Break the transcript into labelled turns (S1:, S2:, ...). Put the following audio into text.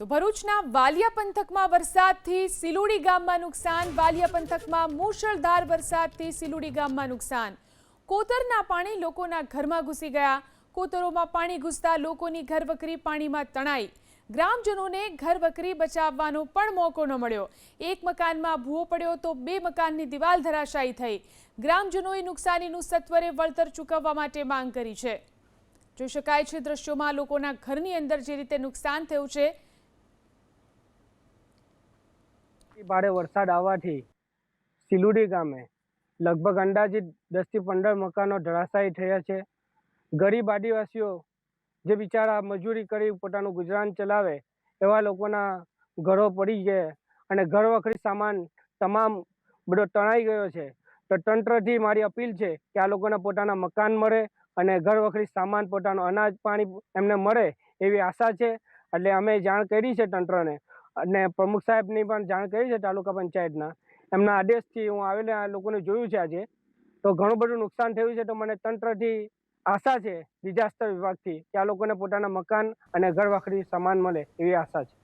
S1: તો ભરૂચના વાલિયા પંથકમાં વરસાદથી સિલુડી ગામમાં નુકસાન। વાલિયા પંથકમાં મૂશળધાર વરસાદથી સિલુડી ગામમાં નુકસાન। કોતરના પાણી લોકોના ઘરમાં ઘૂસી ગયા। કોતરોમાં પાણી ઘૂસતા લોકોની ઘરવકરી પાણીમાં તણાઈ। ગ્રામજનોને ઘરવકરી બચાવવાનો પણ મોકો ન મળ્યો। એક મકાનમાં ભૂવો પડ્યો તો બે મકાનની દિવાલ ધરાશાયી થઈ। ગ્રામજનોએ નુકસાનીનું સત્વરે વળતર ચૂકવવા માટે માંગ કરી છે। જોઈ શકાય છે દ્રશ્યોમાં લોકોના ઘરની અંદર જે રીતે નુકસાન થયું છે।
S2: ભારે વરસાદ આવવાથી સિલુડી ગામે લગભગ અંદાજિત 10 થી 15 મકાનો ધરાશાયી થયા છે। ગરીબ આદિવાસીઓ જે બિચારા મજૂરી કરી પોતાનું ગુજરાન ચલાવે એવા લોકોના ઘરો પડી ગયા અને ઘર વખરી સામાન તમામ બધો તણાઈ ગયો છે। તો તંત્રથી મારી અપીલ છે કે આ લોકોને પોતાના મકાન મળે અને ઘર વખરી સામાન પોતાનો અનાજ પાણી એમને મળે એવી આશા છે। એટલે અમે જાણ કરી છે તંત્રને અને પ્રમુખ સાહેબની પણ જાણ કરી છે તાલુકા પંચાયતના। એમના આદેશથી હું આવેલા આ લોકોને જોયું છે આજે, તો ઘણું બધું નુકસાન થયું છે। તો મને તંત્રથી આશા છે ડિઝાસ્ટર વિભાગથી કે આ લોકોને પોતાના મકાન અને ઘર વખરી સામાન મળે એવી આશા છે।